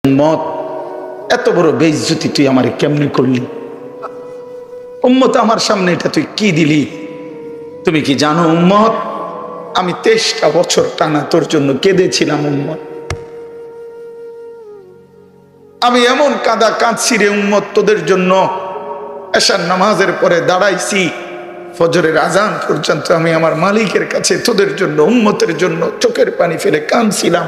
উম্মত, এত বড় বেইজ্জতি তুই আমারে কেমনে করলি? উম্মত আমার সামনে এটা তুই কি দিলি? তুমি কি জানো উম্মত, আমি 23টা বছর টানা তোর জন্য কেঁদেছিলাম উম্মত। আমি এমন কাঁদা কাঁদছি রে উম্মত তোদের জন্য। এশার নামাজের পরে দাঁড়াইছি, ফজরের আজান পর্যন্ত আমি আমার মালিকের কাছে তোদের জন্য, উম্মতের জন্য চোখের পানি ফেলে কাঁদছিলাম।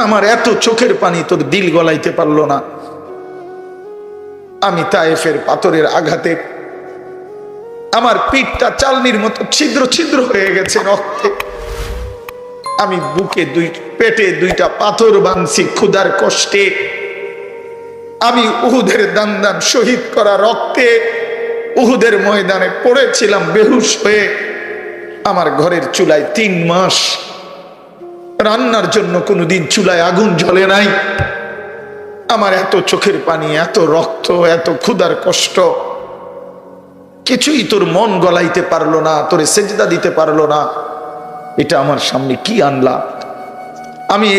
আমার এত চোখের পানি তোর দিল গলাইতে পারলো না। আমি তায়েফের পাথরের আঘাতে আমার পিঠটা চালনির মতো ছিদ্র ছিদ্র হয়ে গেছে রক্তে। আমি বুকে পেটে 2টা পাথর বাঁধছি ক্ষুধার কষ্টে। আমি উহুদের দান দান শহীদ করা রক্তে উহুদের ময়দানে পড়েছিলাম বেহুশ হয়ে। আমার ঘরের চুলায় 3 মাস রান্নার জন্য কোনোদিন চুলায় আগুন জ্বলে নাই। আমার এত চোখের পানি, এত রক্ত, এত ক্ষুধার কষ্ট, কিছুই তোর মন গলাইতে পারলো না, তোরে সেজদা দিতে পারলো না। এটা আমার সামনে কি আনলা? আমি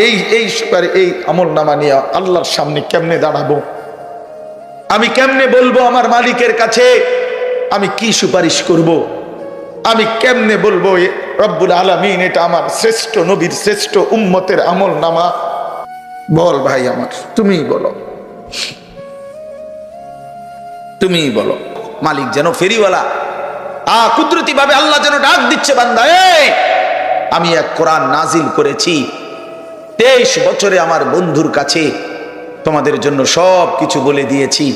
এই আমল নামা নিয়ে আল্লাহর সামনে কেমনে দাঁড়াবো? আমি কেমনে বলবো আমার মালিকের কাছে আমি কি সুপারিশ করব? আমি কেমনে বলবো রব্বুল আলামিন এটা আমার শ্রেষ্ঠ নবীর শ্রেষ্ঠ উম্মতের আমল নামা? বল ভাই আমার, তুমিই বলো, তুমিই বলো। মালিক যেন ফেরিওয়ালা কুদরতি ভাবে আল্লাহ যেন ডাক দিচ্ছে, বান্দা আমি এক কোরআন নাজিল করেছি, 23 বছরে আমার বন্ধুর কাছে তোমাদের জন্য সব কিছু বলে দিয়েছি,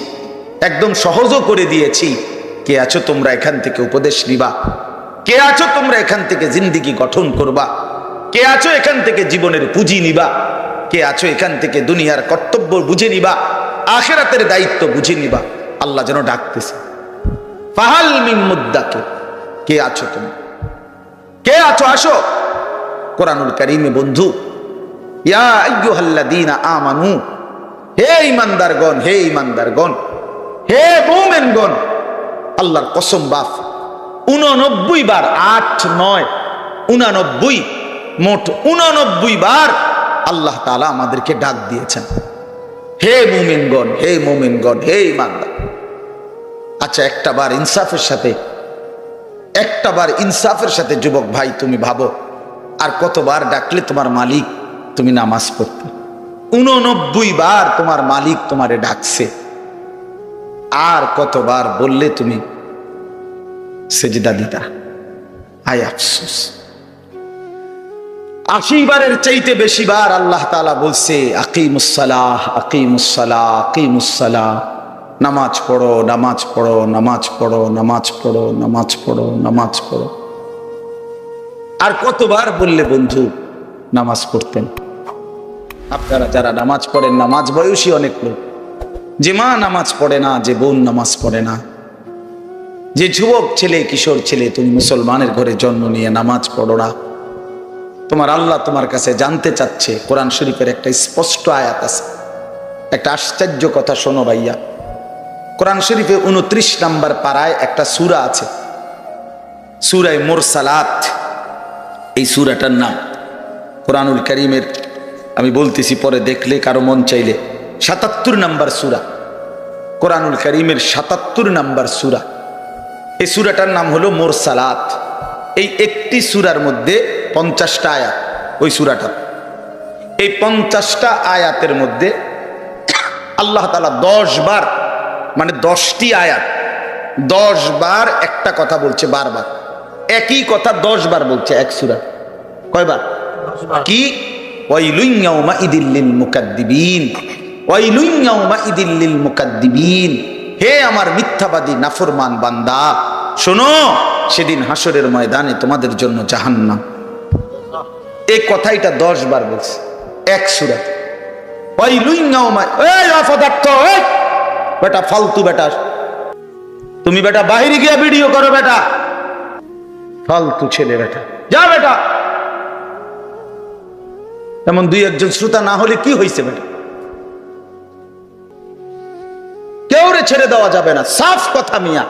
একদম সহজও করে দিয়েছি। কে আছো তোমরা এখান থেকে উপদেশ নিবা? কে আছো তোমরা এখান থেকে জিন্দেগি গঠন করবা? কে আছো এখান থেকে জীবনের পুঁজি নিবা? কে আছো এখান থেকে দুনিয়ার কর্তব্য বুঝে নিবা, আখিরাতের দায়িত্ব বুঝে নিবা? আল্লাহ যেন ডাকতেছে, ফাহাল মিন মুদ্দাকির, কে আছো তুমি? কে আছো? আসো। কোরআনুল কারীমে বন্ধু, ইয়া আইয়ুহাল্লাযীনা আমানু, হে ঈমানদারগণ, হে ঈমানদারগণ, হে মুমিনগণ, আল্লাহর কসম বাপ 89 বার, 8 9 89, মোট 89 বার আল্লাহ তাআলা আমাদেরকে ডাক দিয়েছেন, হে মুমিনগণ, হে মুমিনগণ, হে ঈমানদার। আচ্ছা, একটা বার ইনসাফের সাথে যুবক ভাই তুমি ভাবো, আর কতবার ডাকলে তোমার মালিক তুমি নামাজ পড়তে? 89 বার তোমার মালিক তোমারে ডাকছে। আর কতবার বললে তুমি সেজদা দিতা? আয় আফসোস। 80 বারের চাইতে বেশি বার আল্লাহ তাআলা বলছে, আকিমুস সালাহ, আকিমুস সালাহ, আকিমুস সালাহ, নামাজ পড়ো, নামাজ পড়ো, নামাজ পড়ো, নামাজ পড়ো, নামাজ পড়ো, নামাজ পড়ো। আর কতবার বললে বন্ধু নামাজ পড়তেন? আপনারা যারা নামাজ পড়েন, নামাজ বয়সী অনেক লোক, যে মা নামাজ পড়ে না, যে বোন নামাজ পড়ে না, যে যুবক ছেলে, কিশোর ছেলে, তুমি মুসলমানের ঘরে জন্ম নিয়ে নামাজ পড়ো না, তোমার আল্লাহ তোমার কাছে জানতে চাচ্ছে। কোরআন শরীফের একটা স্পষ্ট আয়াত আছে, একটা আশ্চর্য কথা শোনো ভাইয়া। কোরআন শরীফে 29 নম্বর পারায় একটা সূরা আছে, সূরা মুরসালাত। এই সূরাটার নাম কোরআনুল কারীমের, আমি বলতেছি পরে দেখলে কারো মন চাইলে, 77 নম্বর সূরা, কোরআনুল কারীমের 77 নম্বর সূরা। এই সূরাটার নাম হলো মুরসালাত। এই একটি সূরার মধ্যে 50টা আয়াত। ওই সূরাটা, এই 50টা আয়াতের মধ্যে আল্লাহ তাআলা 10 বার, মানে 10টি আয়াত 10 বার একটা কথা বলছে, বারবার একই কথা 10 বার বলছে এক সূরা। কয়বার? কি? ওয়াইলুন ইয়াউমাইদিল লিল মুকাদ্দিবিন, ওয়াইলুন ইয়াউমাইদিল লিল মুকাদ্দিবিন, হে আমার মিথ্যাবাদী নাফরমান বান্দা, শোনো সেদিন হাসরের ময়দানে তোমাদের জন্য জাহান্নাম। এই কথাইটা 10 বার বলছে এক সূরা। ওয়াইলুন ইয়াউমা, এই অপদার্থ, এই বেটা ফালতু বেটা, তুমি বেটা বাইরে গিয়ে ভিডিও করো বেটা, ফালতু ছেলে বেটা, যা বেটা। এমন 2-1 শ্রোতা না হলে কি হয়েছে বেটা? কেউ রে ছেড়ে দেওয়া যাবে না, সাফ কথা মিয়া।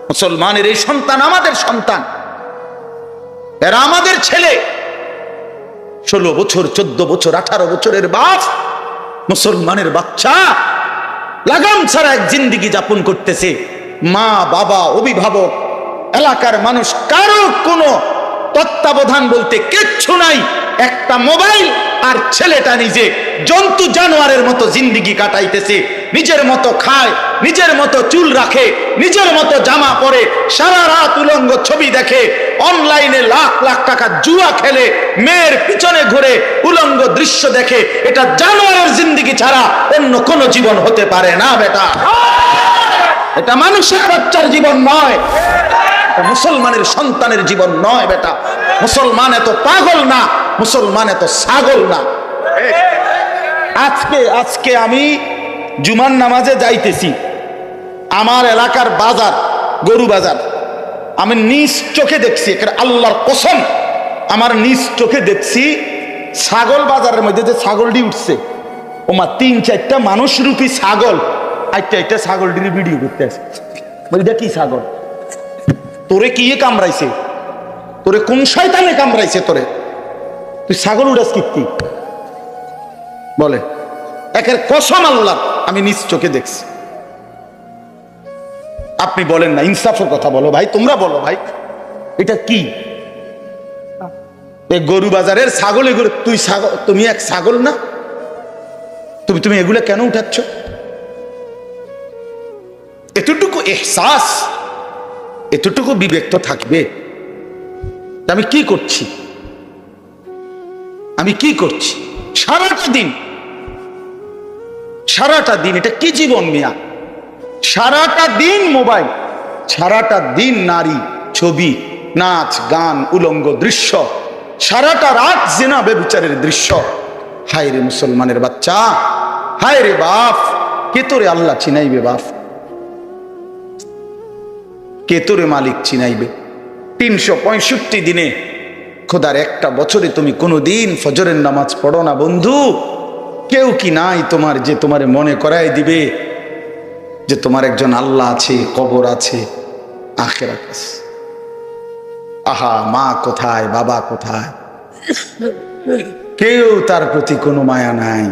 মুসলমানের এই সন্তান আমাদের সন্তান, এরা আমাদের ছেলে। 16 বছর, 14 বছর, 18 বছরের বাপ, মুসলমানের বাচ্চা লাগাম ছাড়া এক জিন্দেগি যাপন করতেছে। মা বাবা, অভিভাবক, এলাকার মানুষ, কারো কোনো তত্ত্বাবধান বলতে কিচ্ছু নাই। একটা মোবাইল আর ছেলেটা নিজে জন্তু জানোয়ারের মতো জিন্দেগি কাটাইতেছে। নিজের মতো খায়, নিজের মতো চুল রাখে, নিজের মতো জামা পরে, সারা রাত উলঙ্গ ছবি দেখে, অনলাইনে লাখ লাখ টাকা জুয়া খেলে, মেয়ের পিছনে ঘুরে উলঙ্গ দৃশ্য দেখে। এটা জানোয়ারের জিন্দেগি ছাড়া অন্য কোনো জীবন হতে পারে না বেটা। এটা মানুষের বাচ্চার জীবন নয়, মুসলমানের সন্তানের জীবন নয় বেটা। মুসলমান এত পাগল না, মুসলমান এত ছাগল না। আজকে আমি জুমার নামাজে যাইতেছি, আমার এলাকার বাজার, গরু বাজার, আমি নিজ চোখে দেখছি, আল্লাহর কসম আমার নিজ চোখে দেখছি, ছাগল বাজারের মধ্যে যে ছাগলটি উঠছে, ওমা 3-4টা মানুষ রূপী ছাগল একটা ছাগলটির ভিডিও করতে আছে। বলি কি ছাগল, তোরে কি কামড়াইছে, তোরে কোন শয়তানে কামড়াইছে তোরে, তুই ছাগল উড়াস কি বলে। একের কসম আল্লাহ আমি নিজ চোখে দেখছি। আপনি বলেন না, ইনসাফের কথা বলো ভাই, তোমরা বলো ভাই, এটা কি? গরু বাজারের ছাগল, এগুলো তুই ছাগল, তুমি এক ছাগল না? তুমি এগুলো কেন উঠাচ্ছ? এতটুকু এহসাস, এতটুকু বিবেক তো থাকবে। আমি কি করছি, আমি কি করছি সারাটা দিন এটা কি জীবন মিয়া? সারাটা দিন মোবাইল, সারাটা দিন নারী, ছবি, নাচ, গান, উলঙ্গ দৃশ্য, সারাটা রাত জিনা বেবিচারের দৃশ্য। হায় রে মুসলমানের বাচ্চা, হায় রে বাপ, কে তোরে আল্লাহ চিনাইবে বাপ? কে তোরে মালিক চিনাইবে? 365 দিনে খোদার একটা বছরে তুমি কোনোদিন ফজরের নামাজ পড়ো না বন্ধু। কেউ কি নাই তোমার যে তোমারে মনে করাই দিবে যে তোমার একজন আল্লাহ আছে, কবর আছে, আখিরাত আছে? আহা, মা কোথায়, বাবা কোথায়? কেউ তার প্রতি কোনো মায়া নাই।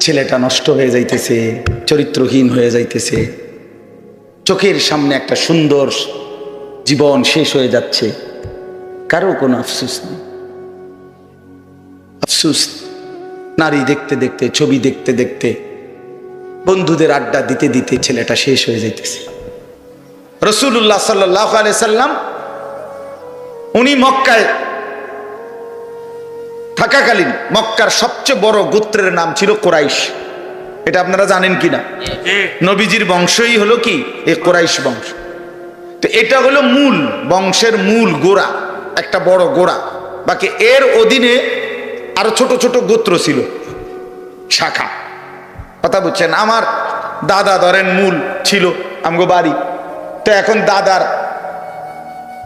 ছেলেটা নষ্ট হয়ে যাইতেছে, চরিত্রহীন হয়ে যাইতেছে, চোখের সামনে একটা সুন্দর জীবন শেষ হয়ে যাচ্ছে, কারো কোনো আফসোস নেই। আফসোস নারী দেখতে দেখতে, ছবি দেখতে দেখতে, বন্ধুদের আড্ডা দিতে দিতে ছেলেটা শেষ হয়ে যাইতেছে। রাসূলুল্লাহ সাল্লাল্লাহু আলাইহি সাল্লাম উনি মক্কায় থাকাকালীন মক্কার সবচেয়ে বড় গোত্রের নাম ছিল কুরাইশ। এটা আপনারা জানেন কিনা? নবীজির বংশই হলো কি এই কুরাইশ বংশ। তো এটা হলো মূল বংশের মূল গোড়া, একটা বড় গোড়া। বাকি এর অধীনে আরো ছোট ছোট গোত্র ছিল, শাখা। কথা বুঝছেন? আমার দাদা ধরেন মূল ছিল আমগো বাড়ি, তো এখন দাদার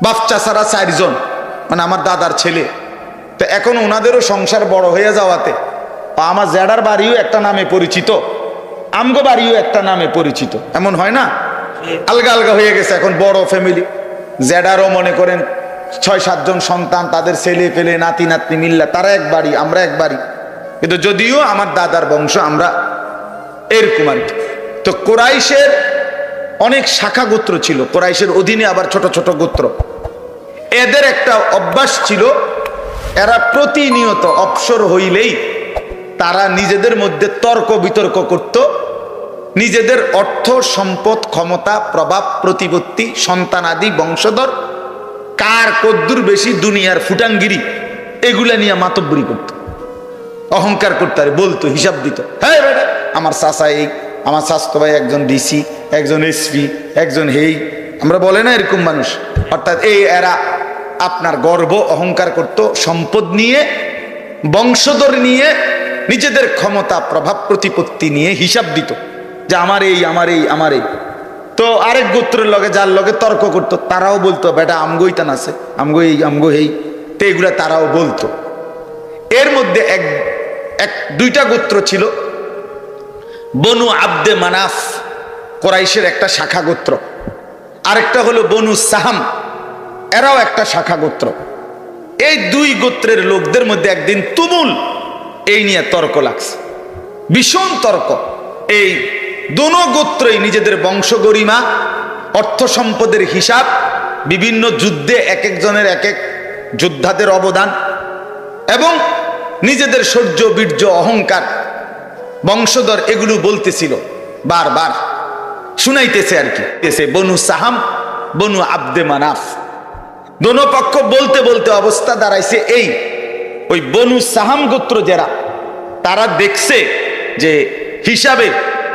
বাচ্চা ছাড়া 4 জন, মানে আমার দাদার ছেলে। তো এখন ওনাদেরও সংসার বড় হয়ে যাওয়াতে আমার জেডার বাড়িও একটা নামে পরিচিত, আমগো বাড়িও একটা নামে পরিচিত। এমন হয় না? আলগা আলগা হয়ে গেছে, এখন বড় ফ্যামিলি। জেডারও মনে করেন 6-7 জন সন্তান, তাদের ছেলে পেলে, নাতি নাতনি মিল্লা, তারা এক বাড়ি, আমরা এক বাড়ি। কিন্তু যদিও আমার দাদার বংশ আমরা এরকম আর কি। তো কুরাইশের অনেক শাখা গোত্র ছিল, কুরাইশের অধীনে আবার ছোট ছোট গোত্র। এদের একটা অভ্যাস ছিল, এরা প্রতিনিয়ত অবসর হইলেই তারা নিজেদের মধ্যে তর্ক বিতর্ক করত। নিজেদের অর্থ, সম্পদ, ক্ষমতা, প্রভাব, প্রতিপত্তি, সন্তানাদি, বংশধর, কার কদ্দুর বেশি দুনিয়ার ফুটাঙ্গিরি, এগুলা নিয়ে মাতব্বরি করত, অহংকার করতে, আর বলতো, হিসাব দিত। হ্যাঁ বেটা, আমার চাচা এই, আমার স্বাস্থ্য ভাই একজন ডিসি, একজন এসপি, একজন হেই, আমরা বলে না এরকম মানুষ। অর্থাৎ এই এরা আপনার গর্ব অহংকার করত, সম্পদ নিয়ে, বংশধর নিয়ে, নিজেদের ক্ষমতা, প্রভাব, প্রতিপত্তি নিয়ে হিসাব দিত যে আমার এই, আমার এই, আমার এই। তো আরেক গোত্রের লগে, যার লগে তর্ক করতো, তারাও বলতো বেটা আমগোই টান আছে, আমগো এই, আমগো এই। তো এগুলা তারাও বলতো। এর মধ্যে এক 2টা গোত্র ছিল, বনু আব্দে মানাফ, কুরাইশের একটা শাখা গোত্র, আরেকটা হলো বনু সাহাম, এরাও একটা শাখা গোত্র। এই দুই গোত্রের লোকদের মধ্যে একদিন তুমুল এই নিয়ে তর্ক লাগছে, ভীষণ তর্ক। এই দোনো গোত্রই নিজেদের বংশ গরিমা, অর্থ সম্পদের হিসাব, বিভিন্ন যুদ্ধে এক একজনের এক এক যোদ্ধাদের অবদান এবং নিজেদের শৌর্য বীর্য অহংকার বংশধর এগুলো বলতেছিল, বারবার শুনাইতেছে আর কি। বনু সাহাম বনু আব্দে মানাফ, দোনো পক্ষ বলতে বলতে অবস্থা দাঁড়াইছে এই, ওই বনু সাহাম গোত্র যারা, তারা দেখছে যে হিসাবে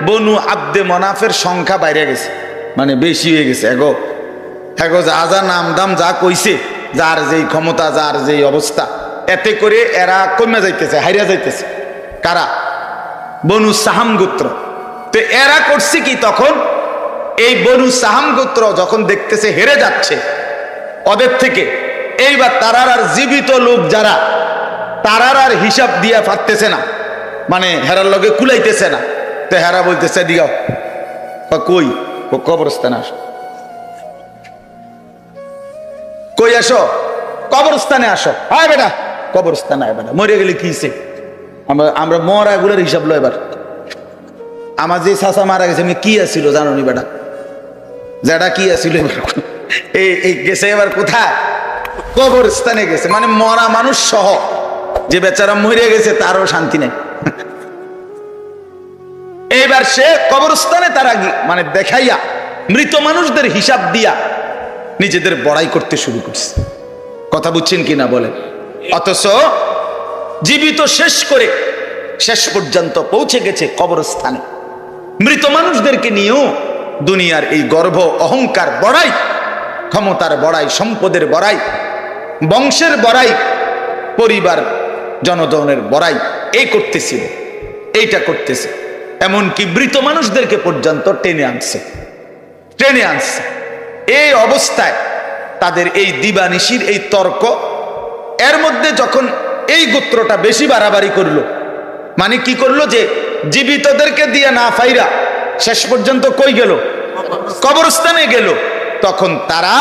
বনু আব্দে মনাফের সংখ্যা বাইরে গেছে, মানে বেশি হয়ে গেছে। এগো যা যা নাম দাম যা কইছে, যার যেই ক্ষমতা, যার যেই অবস্থা, এতে করে এরা কমে যাইতেছে, হারিয়া যাইতেছে। কারা? বনু সাহাম গোত্র। তো এরা করছে কি, তখন এই বনু সাহাম গোত্র যখন দেখতেছে হেরে যাচ্ছে ওদের থেকে, এইবার তারার আর জীবিত লোক যারা, তারার আর হিসাব দিয়া পারতেছে না, মানে হেরার লগে কুলাইতেছে না। তো হেরা বলতেছে দিও কই, ও কবরস্থানে আসো, কই আসো, কবরস্থানে আসো। আয় বেটা, কবরস্থানে আয় বেটা, মরে গেলে কিছে, আমরা মরা গুলোর হিসাব লো। এবার আমার যে চাচা মারা গেছে, আমি কি আসছিল জানো নি বেটা, যেটা কি আসছিল এই গেছে এবার কোথায়, কবরস্থানে গেছে, মানে মরা মানুষ সহ। যে বেচারা মরে গেছে তারও শান্তি নেই। এইবার সে কবরস্থানে তারা মানে দেখাইয়া মৃত মানুষদের হিসাব দিয়া নিজেদের বড়াই করতে শুরু করছে। কথা বুঝছেন কিনা বলে? অথচ জীবিত শেষ করে শেষ পর্যন্ত পৌঁছে গেছে কবরস্থানে। মৃত মানুষদেরকে নিয়েও দুনিয়ার এই গর্ব, অহংকার, বড়াই, ক্ষমতার বড়াই, সম্পদের বড়াই, বংশের বড়াই, পরিবার জনগণের বড়াই এই করতেছিল, এইটা করতেছে। এমনকি মৃত মানুষদেরকে পর্যন্ত টেনে আনছে। এই অবস্থায় তাদের এই দিবানিশির এই তর্ক, এর মধ্যে যখন এই গোত্রটা বেশি বাড়াবাড়ি করলো, মানে কি করলো, যে জীবিতদেরকে দিয়ে না ফাইরা শেষ পর্যন্ত কই গেল, কবরস্থানে গেল। তখন তারা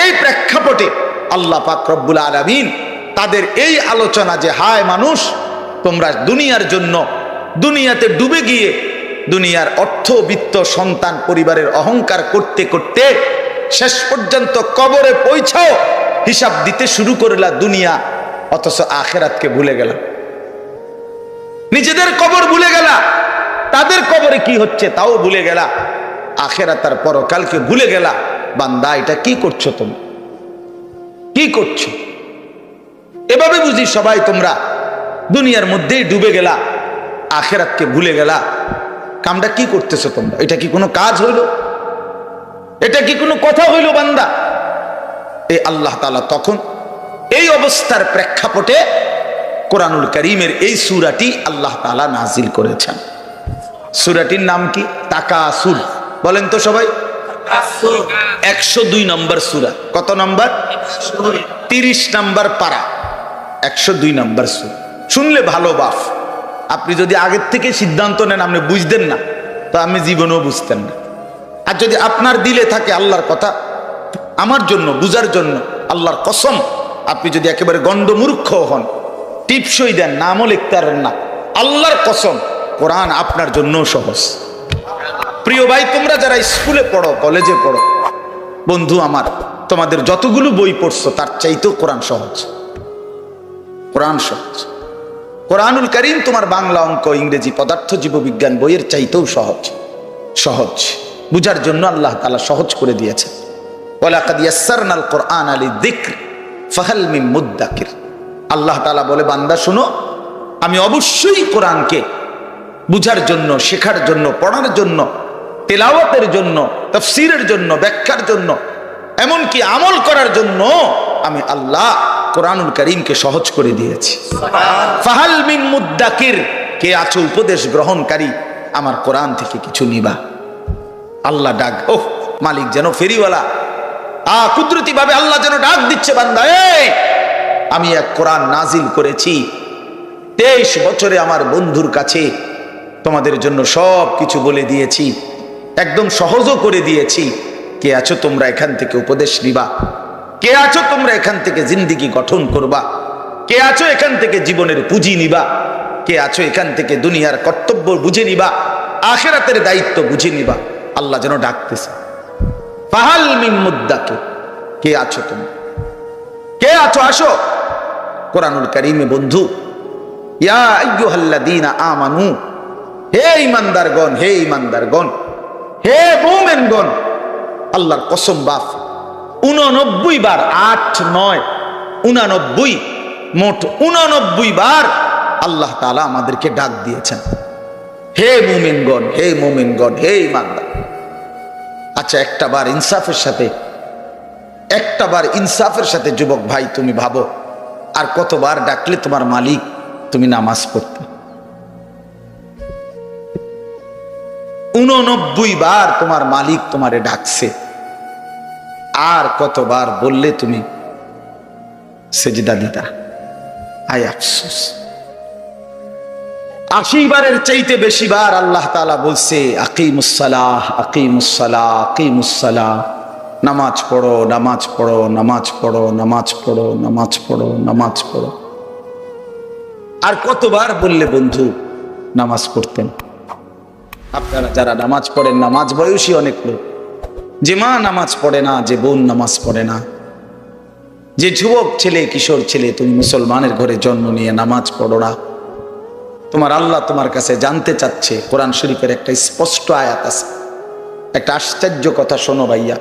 এই প্রেক্ষাপটে আল্লাহ পাক রব্বুল আলামিন তাদের এই আলোচনা, যে হায় মানুষ, তোমরা দুনিয়ার জন্য দুনিয়াতে ডুবে গিয়ে দুনিয়ার অর্থ, বিত্ত, সন্তান, পরিবারের অহংকার করতে করতে শেষ পর্যন্ত কবরে পৌঁছাও হিসাব দিতে শুরু করলা দুনিয়া, অথচ আখিরাতকে ভুলে গেলা, নিজেদের কবর ভুলে গেলা, তাদের কবরে কি হচ্ছে তাও ভুলে গেলা, আখিরাত আর পরকালকে ভুলে গেলা। বান্দা, এটা কি করছো তুমি, কি করছো? এভাবে বুঝি সবাই তোমরা দুনিয়ার মধ্যেই ডুবে গেলা, আখিরাতকে ভুলে গেলা। কামটা কি করতেছো তোমরা? এটা কি কোনো কাজ হইল? এটা কি কোনো কথা হইল বান্দা? এই আল্লাহ তাআলা তখন এই অবস্থার প্রেক্ষাপটে কোরআনুল কারীমের এই সূরাটি আল্লাহ তাআলা নাজিল করেছেন। সূরাটির নাম কি? তাকাসুর। বলেন তো সবাই। 102 নম্বর সূরা। কত নম্বর? 30 নম্বর পারা, 102 নম্বর সূরা। শুনলে ভালো বাপ, আপনি যদি আগের থেকে সিদ্ধান্ত নেন আপনি বুঝতেন না, তো আপনি জীবনেও বুঝতেন না। আর যদি আপনার দিলে থাকে আল্লাহর কথা আমার জন্য বুঝার জন্য, আল্লাহর কসম, আপনি যদি একেবারে গণ্ডমূর্খ হন, টিপসই দেন, নামও লিখতে পারেন না, আল্লাহর কসম কোরআন আপনার জন্য সহজ। প্রিয় ভাই, তোমরা যারা স্কুলে পড়ো, কলেজে পড়ো, বন্ধু আমার, তোমাদের যতগুলো বই পড়ছো তার চাইতেও কোরআন সহজ। কোরআন সহজ। কোরআনুল কারীম তোমার বাংলা, অঙ্ক, ইংরেজি, পদার্থ, জীববিজ্ঞান বইয়ের চাইতেও সহজ বুঝার জন্য আল্লাহ তাআলা সহজ করে দিয়েছেন। ওয়ালাকাদ ইয়াসসারনাল কুরআনা লিযিকর ফাহাল মিন মুদ্দাকির। আল্লাহ তাআলা বলে, বান্দা শুনো, আমি অবশ্যই কোরআনকে বুঝার জন্য, শেখার জন্য, পড়ার জন্য, তেলাওয়াতের জন্য, তাফসীরের জন্য, ব্যাখ্যার জন্য, এমনকি আমল করার জন্য আমি আল্লাহ কোরআনুল কারীমকে সহজ করে দিয়েছি। ফাহাল মিন মুদ্দাকির, কে আছো উপদেশ গ্রহণকারী, আমার কোরআন থেকে কিছু নিবা। আল্লাহ ডাক, ওহ মালিক যেন ফেরিওয়ালা, কুদরতি ভাবে আল্লাহ যেন ডাক দিচ্ছে, বান্দা আমি এক কোরআন নাজিল করেছি, 23 বছরে আমার বন্ধুর কাছে তোমাদের জন্য সব কিছু বলে দিয়েছি, একদম সহজও করে দিয়েছি। কে আছো তোমরা এখান থেকে উপদেশ নিবা? কে আছো তোমরা এখান থেকে জিন্দেগি গঠন করবা? কে আছো এখান থেকে জীবনের পুঁজি নিবা? কে আছো এখান থেকে দুনিয়ার কর্তব্য বুঝে নিবা, আখিরাতের দায়িত্ব বুঝে নিবা? আল্লাহ যেন ডাকতেছে, ফাহাল মিন মুদ্দাকির, কে আছো তুমি, কে আছো? আসো। কোরআনুল কারীমে বন্ধু, ইয়া আইয়ুহাল্লাযীনা আমানু, হে ঈমানদারগণ, হে ঈমানদারগণ, হে মুমিনগণ, আল্লাহর কসম বাপ 89 বার, 8 9 89, মোট 89 বার আল্লাহ তাআলা আমাদেরকে ডাক দিয়েছেন, হে মুমিনগণ, হে মুমিনগণ, হে ঈমানদার। আচ্ছা, একটাবার ইনসাফের সাথে যুবক ভাই তুমি ভাবো, আর কতবার ডাকলে তোমার মালিক তুমি নামাজ পড়তে? 89 বার তোমার মালিক তোমারে ডাকছে, আর কতবার বললে তুমি সেজদা দিতা? আয় আফসোস। 80 বারের চাইতে বেশি বার আল্লাহ তাআলা বলছে, আকিমুস সালাহ, আকিমুস সালাহ, আকিমুস সালাহ, নামাজ পড়ো, নামাজ পড়ো, নামাজ পড়ো, নামাজ পড়ো, নামাজ পড়ো, নামাজ পড়ো। আর কতবার বললে বন্ধু নামাজ পড়তেন? আপনারা যারা নামাজ পড়েন, নামাজ বয়সী অনেক লোক, যে মা নামাজ পড়ে না, যে বোন নামাজ পড়ে না, যে যুবক ছেলে, কিশোর ছেলে, তুমি মুসলমানের ঘরে জন্ম নিয়ে নামাজ পড়ো না, তোমার আল্লাহ তোমার কাছে জানতে চাচ্ছে। কোরআন শরীফের একটা স্পষ্ট আয়াত আছে, একটা আশ্চর্য কথা শোনো ভাইয়া।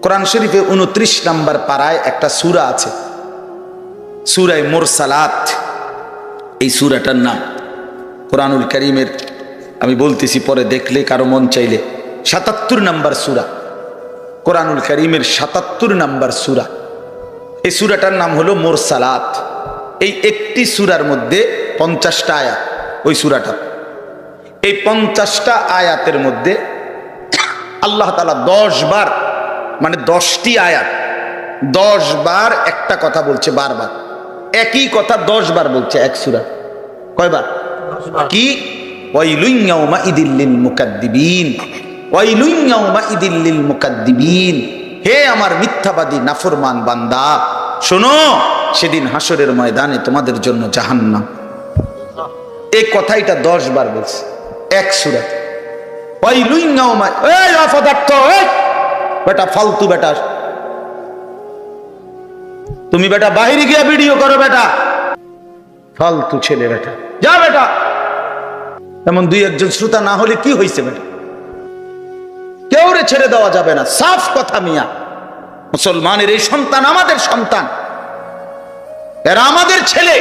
কোরআন শরীফে 29 নম্বর পারায় একটা সূরা আছে, সূরায়ে মুরসালাত। এই সূরাটার নাম কোরআনুল কারীমের, আমি বলতেছি পরে দেখলে কারো মন চাইলে, 77 নম্বর সূরা, কোরআনুল কারীমের 77 নম্বর সূরা। এই সূরাটার নাম হলো মুরসালাত। এই একটি সূরার মধ্যে 50টা আয়াত। ওই সূরাটা, এই 50টা আয়াতের মধ্যে আল্লাহ তাআলা 10 বার, মানে 10টি আয়াত 10 বার একটা কথা বলছে, বারবার একই কথা 10 বার বলছে এক সূরা। কয়বার? কি? ওয়াইলুন ইয়াউমাইদিল লিল মুকাদ্দিবিন, ওয়াইলুন ইয়াউমাইদিল লিল মুকাদ্দিবিন, হে আমার মিথ্যাবাদী নাফরমান বান্দা, শোনো সেদিন হাসরের ময়দানে তোমাদের জন্য জাহান্নাম। এই কথাইটা 10 বার বলছে এক সূরাতে। ওয়াইলুন ইয়াউমা, এই অপদার্থ, এই বেটা ফালতু বেটা, তুমি বেটা বাইরে গিয়ে ভিডিও করো বেটা, ফালতু ছেলে বেটা, যা বেটা। এমন দুই একজন শ্রোতা না হলে কি হয়েছে বেটা? কেউ রে ছেড়ে দেওয়া যাবে না, সাফ কথা মিয়া। মুসলমানের এই সন্তান আমাদের সন্তান, এরা আমাদের ছেলে।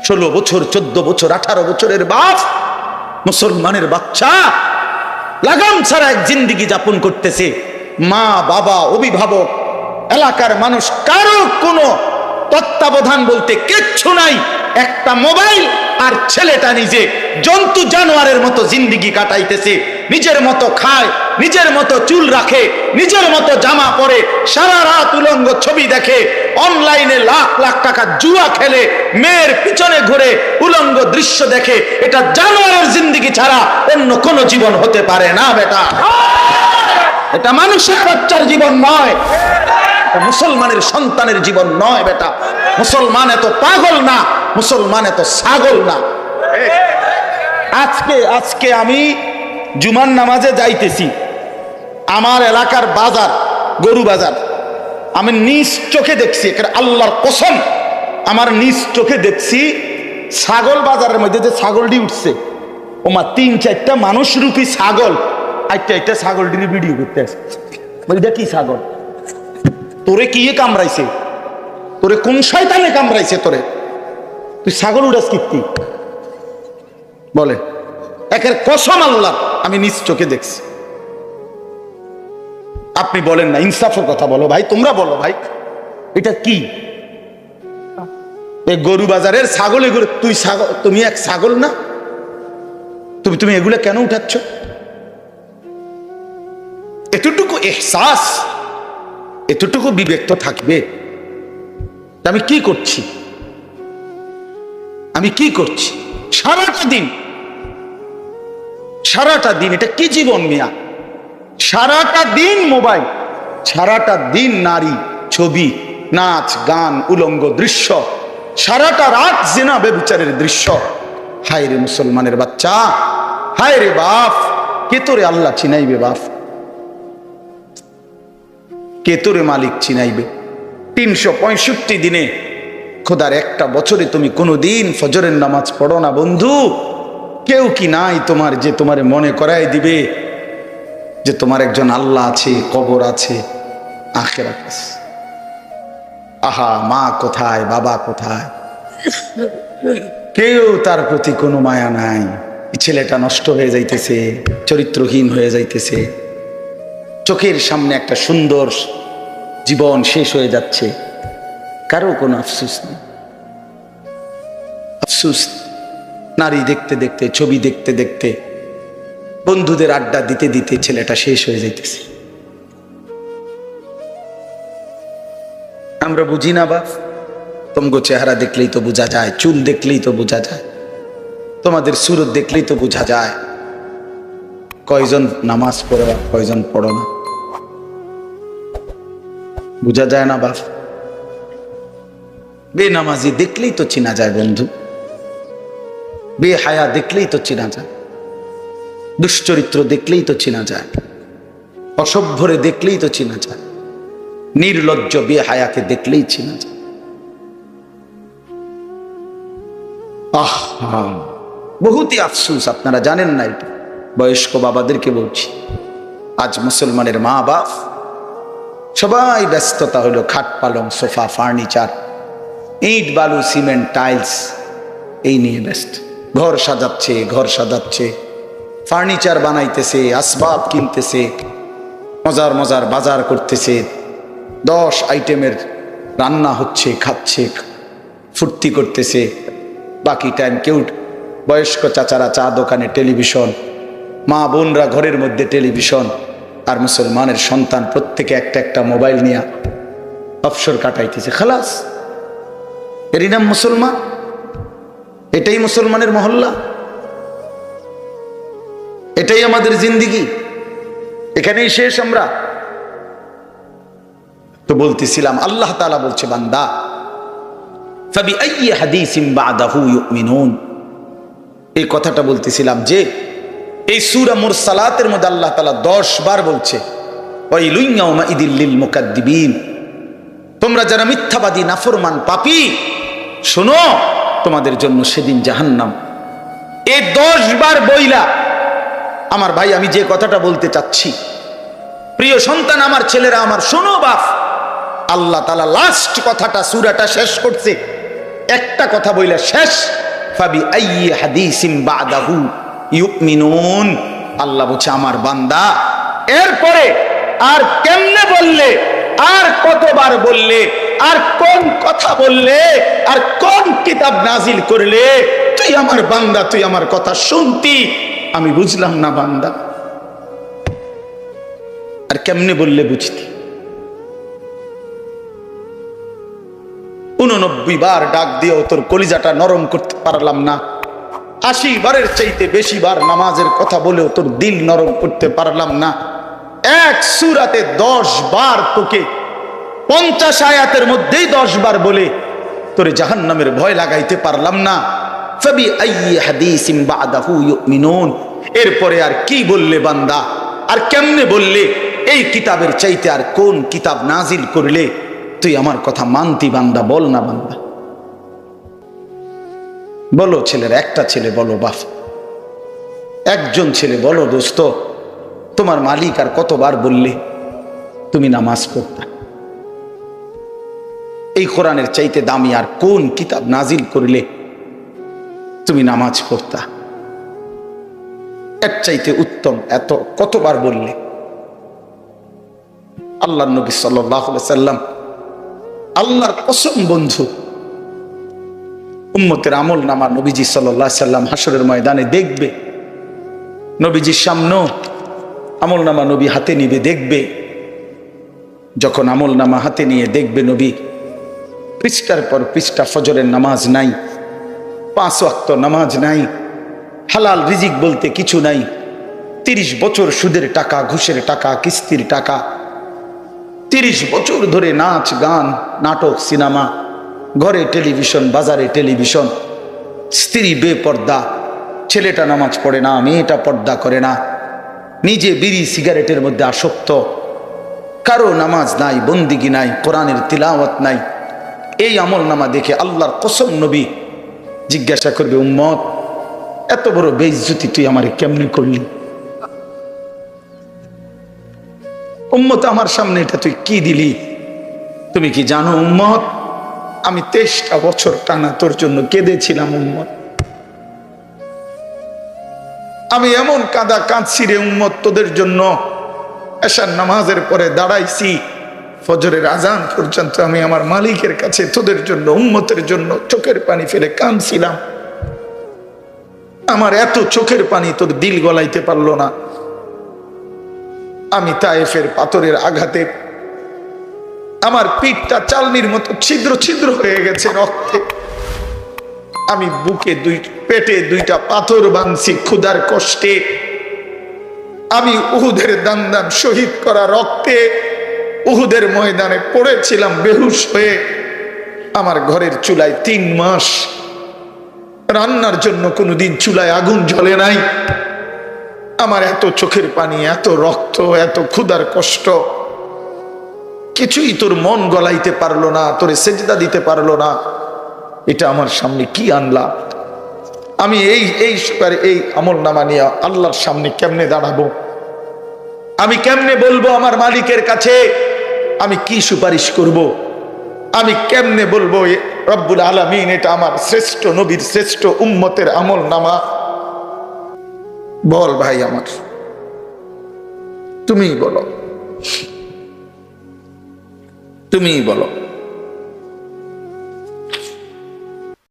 16 বছর, 14 বছর, 18 বছরের বাপ, মুসলমানের বাচ্চা লাগাম ছাড়া এক জিন্দেগি যাপন করতেছে। মা বাবা, অভিভাবক, এলাকার মানুষ, কারো কোনো তত্ত্বাবধান বলতে কিচ্ছু নাই। একটা মোবাইল আর ছেলেটা নিজে জন্তু জানোয়ারের মতো জিন্দেগি কাটাইতেছে। নিজের মতো খায়, নিজের মতো চুল রাখে, নিজের মতো জামা পরে, সারা রাত উলঙ্গ ছবি দেখে, অনলাইনে লাখ লাখ টাকা জুয়া খেলে, মেয়ের পিছনে ঘুরে উলঙ্গ দৃশ্য দেখে। এটা জানোয়ারের জিন্দেগি ছাড়া অন্য কোনো জীবন হতে পারে না বেটা। এটা মানুষের বাচ্চার জীবন নয়, মুসলমানের সন্তানের জীবন নয় বেটা। মুসলমান এত পাগল না, মুসলমান এত ছাগল না। আজকে আমি জুমার নামাজে যাইতেছি, আমার এলাকার বাজার, গরু বাজার, আমি নিজ চোখে দেখছি, আল্লাহর কসম আমার নিজ চোখে দেখছি, ছাগল বাজারের মধ্যে যে ছাগলটি উঠছে, ওমা 3-4টা মানুষ রূপী ছাগল একটা ছাগলটির ভিডিও করতে আছে। এটা কি ছাগল? তোরে কি কামড়াইছে? তোরে কোন শয়তানে কামড়াইছে তোরে? তুই ছাগল উড়াস কীর্তি বলে? একের কসম আল্লাহ আমি নিজ চোখে দেখছি। আপনি বলেন না, ইনসাফের কথা বলো ভাই, তোমরা বলো ভাই, এটা কি? গরু বাজারের ছাগল, এগুলো তুই ছাগল, তুমি এক ছাগল না? তুমি এগুলো কেন উঠাচ্ছ? এতটুকু এহসাস, এতটুকু বিবেক তো থাকবে। আমি কি করছি? সারাটা দিন এটা কি জীবন মিয়া? সারাটা দিন মোবাইল, সারাটা দিন নারী, ছবি, নাচ, গান, উলঙ্গ দৃশ্য, সারাটা রাত জিনা বেবিচারের দৃশ্য। হায় রে মুসলমানের বাচ্চা, হায় রে বাপ, কে তোরে আল্লাহ চিনাইবে বাপ? কে তোরে মালিক চিনাইবে? 365 দিনে, খোদার একটা বছরে তুমি কোনোদিন ফজরের নামাজ পড়ো না বন্ধু? কেউ কি নাই তোমার যে তোমারে মনে করাই দিবে যে তোমার একজন আল্লাহ আছে, কবর আছে, আখিরাত আছে? আহা, মা কোথায়, বাবা কোথায়? কেউ তার প্রতি কোনো মায়া নাই। ছেলেটা নষ্ট হয়ে যাইতেছে, চরিত্রহীন হয়ে যাইতেছে, চোখের সামনে একটা সুন্দর জীবন শেষ হয়ে যাচ্ছে, কারো কোনো আফসোস নেই। আফসোস, নারী দেখতে দেখতে, ছবি দেখতে দেখতে, বন্ধুদের আড্ডা দিতে দিতে ছেলেটা শেষ হয়ে যাইতেছে। আমরা বুঝি না বাপ? তোমাকে চেহারা দেখলেই তো বোঝা যায়, চুল দেখলেই তো বোঝা যায়, তোমাদের সুরত দেখলেই তো বোঝা যায় কয়জন নামাজ পড়ো আর কয়জন পড়ো না। বোঝা যায় না বাপ? বেনামাজি দেখলেই তো চিনা যায় বন্ধু, বেহায়া দেখলেই তো চিনা যায়, দুশ্চরিত্র দেখলেই তো চিনা যায়, অসভ্যরে দেখলেই তো চিনা যায়, নির্লজ্জ বেহায়াকে দেখলেই চিনা যায়। আহা, বহুতই আফসোস, আপনারা জানেন না এটা। বয়স্ক বাবাদেরকে বলছি, আজ মুসলমানের মা বাপ সবাই ব্যস্ততা হলো খাট পালং, সোফা, ফার্নিচার, ইট বালু সিমেন্ট টাইলস, এই নিয়ে ব্যস্ত। ঘর সাজাচ্ছে, ঘর সাজাচ্ছে, ফার্নিচার বানাইতেছে, আসবাব কিনতেছে, মজার মজার বাজার করতেছে, 10 আইটেমের রান্না হচ্ছে, খাচ্ছে, ফুর্তি করতেছে। বাকি টাইম কেউ, বয়স্ক চাচারা চা দোকানে টেলিভিশন, মা বোনরা ঘরের মধ্যে টেলিভিশন, আর মুসলমানের সন্তান প্রত্যেকে একটা একটা মোবাইল নিয়ে অবসর কাটাইতেছে। খালাস, এরই নাম মুসলমান? এটাই মুসলমানের মহল্লা? এটাই আমাদের জিন্দিগি? এখানেই শেষ আমরা? তো বলতেছিলাম, আল্লাহ তাআলা বলছে, বান্দা ফাবিআইয়ি হাদিসিন বা'দাহু ইউমিনুন। এই কথাটা বলতেছিলাম যে এই সূরা মুরসালাতের মধ্যে আল্লাহ তাআলা 10 বার বলছে ওয়াইলুন ইয়াউমাইদিল লিল মুকাদ্দিবিন, তোমরা যারা মিথ্যাবাদী, নাফরমান, পাপী, শোনো, তোমাদের জন্য সেদিন জাহান্নাম। এই 10 বার বইলা, আমার ভাই, আমি যে কথাটা বলতে চাচ্ছি, প্রিয় সন্তান, আমার ছেলেরা আমার, শোনো বাপ, আল্লাহ তাআলা লাস্ট কথাটা, সূরাটা শেষ করছে একটা কথা বইলা শেষ, ফাবিআইয়ি হাদিসিন বা'দাহু ইউমিনুন। আল্লাহ বলছে, আমার বান্দা এরপরে আর কেমনে বললে, আর কতবার বললে, আর কোন কথা বললে, আর কোন কিতাব নাজিল করলে, তুই আমার বান্দা, তুই আমার কথা শুনতি, আমি বুঝলাম না বান্দা। আর কেমনে বললে বুঝতি? 89 বার ডাক দিয়েও তোর কলিজাটা নরম করতে পারলাম না, 80 বারের চাইতে বেশি বার নামাজের কথা বলেও তোর দিল নরম করতে পারলাম না। এক সূরাতে 10 বার তোকে 50 আয়াতের মধ্যেই 10 বার বলে তোরে জাহান্নামের ভয় লাগাইতে পারলাম না। ফাবিআইয়ি হাদিসিন বা'দাহু ইউমিনুন, এরপরে আর কি বললে বান্দা, আর কেমনে বললে, এই কিতাবের চাইতে আর কোন কিতাব নাজিল করলে তুই আমার কথা মানতি বান্দা? বল না বান্দা, বলো। ছেলের একটা ছেলে বলো বাপ, একজন ছেলে বলো, দোস্ত, তোমার মালিক আর কতবার বললে তুমি নামাজ পড়তা? এই কোরআনের চাইতে দামি আর কোন কিতাব নাজিল করলে তুমি নামাজ পড়তা? এর চাইতে উত্তম এত কতবার বললে? আল্লাহর নবী সাল্লাল্লাহু আলাইহি সাল্লাম, আল্লাহর কসম বন্ধু, উম্মতের আমল নামা নবীজি সাল্লাল্লাহু আলাইহি সাল্লাম হাসরের ময়দানে দেখবে, নবীজির সামনে আমল নামা নবী হাতে নিবে, দেখবে। যখন আমল নামা হাতে নিয়ে দেখবে নবী, পৃষ্ঠার পর পৃষ্ঠা ফজরের নামাজ নাই, 5 ওয়াক্ত নামাজ নাই, হালাল রিজিক বলতে কিছু নাই, 30 বছর সুদের টাকা, ঘুষের টাকা, কিস্তির টাকা, 30 বছর ধরে নাচ গান নাটক সিনেমা, ঘরে টেলিভিশন, বাজারে টেলিভিশন, স্ত্রী বেপর্দা, ছেলেটা নামাজ পড়ে না, মেয়েটা পর্দা করে না, নিজে বিড়ি সিগারেটের মধ্যে আসক্ত, কারো নামাজ নাই, বন্দিগি নাই, কোরআনের তিলাওয়াত নাই। এই আমল নামা দেখে আল্লাহর কসম নবী জিজ্ঞাসা করবে, উম্মত এত বড় বেইজ্জতি তুই আমারে কেমনে করলি? উম্মত আমার সামনে এটা তুই কি দিলি? তুমি কি জানো উম্মত, আমি 23টা বছর টানা তোর জন্য কেঁদেছিলাম উম্মত। আমি এমন কাঁদা কাঁদছি রে উম্মত তোদের জন্য, এশার নামাজের পরে দাঁড়াইছি, ফজরের আজান পর্যন্ত আমি আমার মালিকের কাছে তোদের জন্য, উম্মতের জন্য চোখের পানি ফেলে কাঁদছিলাম। আমার এত চোখের পানি তোর দিল গলাইতে পারলো না। আমি তায়েফের পাথরের আঘাতে আমার পিঠটা চালনির মতো ছিদ্র ছিদ্র হয়ে গেছে রক্তে। আমি বুকে পেটে 2টা পাথর বাঁধছি ক্ষুধার কষ্টে। আমি উহুদের দান শহীদ করা রক্তে উহুদের ময়দানে পড়েছিলাম বেহুশ হয়ে। আমার ঘরের চুলায় 3 মাস রান্নার জন্য কোনোদিন চুলায় আগুন জ্বলে নাই। আমার এত চোখের পানি, এত রক্ত, এত ক্ষুধার কষ্ট, কিছুই তোর মন গলাইতে পারলো না, তোরে সেজদা দিতে পারলো না। এটা আমার সামনে কি আনলা? আমি এই আমল নামা নিয়ে আল্লাহর সামনে কেমনে দাঁড়াবো? আমি কেমনে বলবো আমার মালিকের কাছে আমি কি সুপারিশ করব? আমি কেমনে বলবো রব্বুল আলামিন এটা আমার শ্রেষ্ঠ নবীর শ্রেষ্ঠ উম্মতের আমল নামা? বল ভাই আমার, তুমিই বলো, তুমিই বলো।